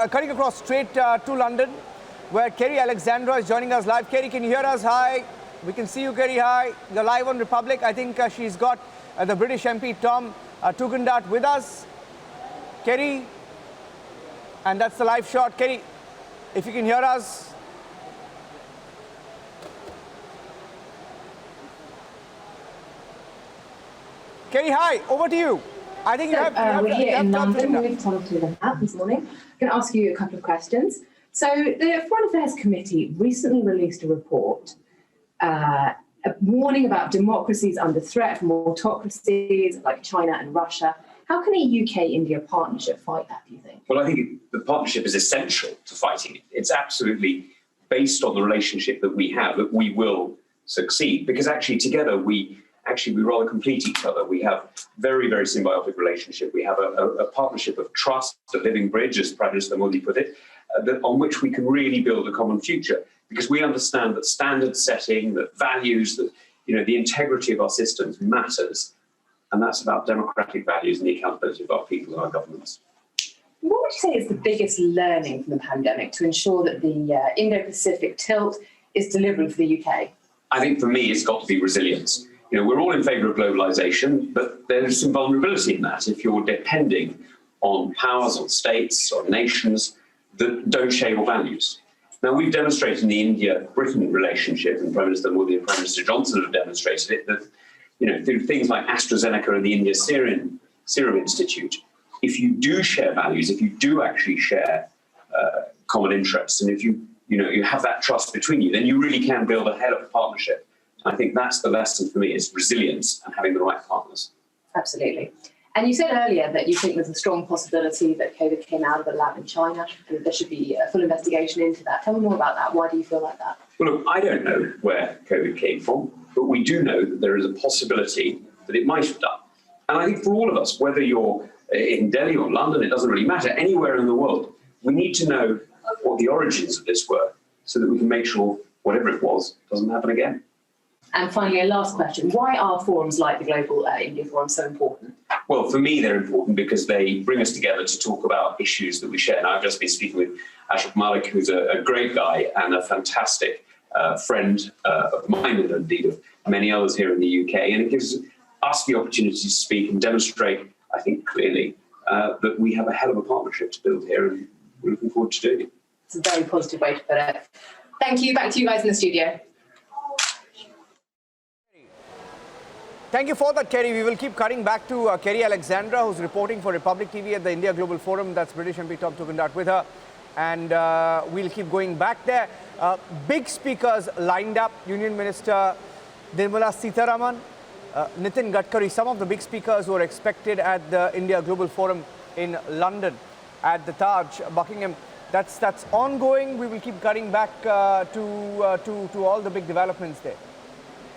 cutting across straight to London, where Kerry Alexandra is joining us live. Kerry, can you hear us? Hi. We can see you, Kerry. Hi. You're live on Republic. I think she's got the British MP Tom Tugendhat with us. Kerry, and that's the live shot. Kerry, if you can hear us. Kerry, hi. Over to you. I think we're here in London with Tom Tugendhat this morning. I'm going to ask you a couple of questions. So the Foreign Affairs Committee recently released a report warning about democracies under threat from autocracies like China and Russia. How can a UK-India partnership fight that, do you think? Well, I think the partnership is essential to fighting it. It's absolutely based on the relationship that we have, that we will succeed, because actually together we rather complete each other. We have very, very symbiotic relationship. We have a partnership of trust, a living bridge, as Prime Minister Modi put it, on which we can really build a common future, because we understand that standard setting, that values, that the integrity of our systems matters, and that's about democratic values and the accountability of our people and our governments. What would you say is the biggest learning from the pandemic to ensure that the Indo-Pacific tilt is delivering for the UK? I think for me, it's got to be resilience. We're all in favour of globalisation, but there's some vulnerability in that if you're depending on powers, on states, on nations that don't share your values. Now, we've demonstrated in the India-Britain relationship, and Prime Minister Modi and Prime Minister Johnson have demonstrated it, that through things like AstraZeneca and the India-Serum Institute, if you do share values, if you do actually share common interests, and if you have that trust between you, then you really can build a hell of a partnership. I think that's the lesson for me, is resilience and having the right partners. Absolutely. And you said earlier that you think there's a strong possibility that COVID came out of a lab in China, and there should be a full investigation into that. Tell me more about that. Why do you feel like that? Well, look, I don't know where COVID came from, but we do know that there is a possibility that it might have done. And I think for all of us, whether you're in Delhi or London, it doesn't really matter, anywhere in the world, we need to know what the origins of this were so that we can make sure whatever it was doesn't happen again. And finally, a last question. Why are forums like the Global India Forum so important? Well, for me, they're important because they bring us together to talk about issues that we share. And I've just been speaking with Ashok Malik, who's a great guy and a fantastic friend of mine, and indeed of many others here in the UK. And it gives us the opportunity to speak and demonstrate, I think, clearly that we have a hell of a partnership to build here, and we're looking forward to doing it. It's a very positive way to put it. Thank you. Back to you guys in the studio. Thank you for that, Kerry. We will keep cutting back to Kerry Alexandra, who's reporting for Republic TV at the India Global Forum. That's British MP Tom Tugendhat with her. And we'll keep going back there. Big speakers lined up. Union Minister Nirmala Sitharaman, Nitin Gadkari, some of the big speakers who are expected at the India Global Forum in London at the Taj, Buckingham. That's ongoing. We will keep cutting back to all the big developments there.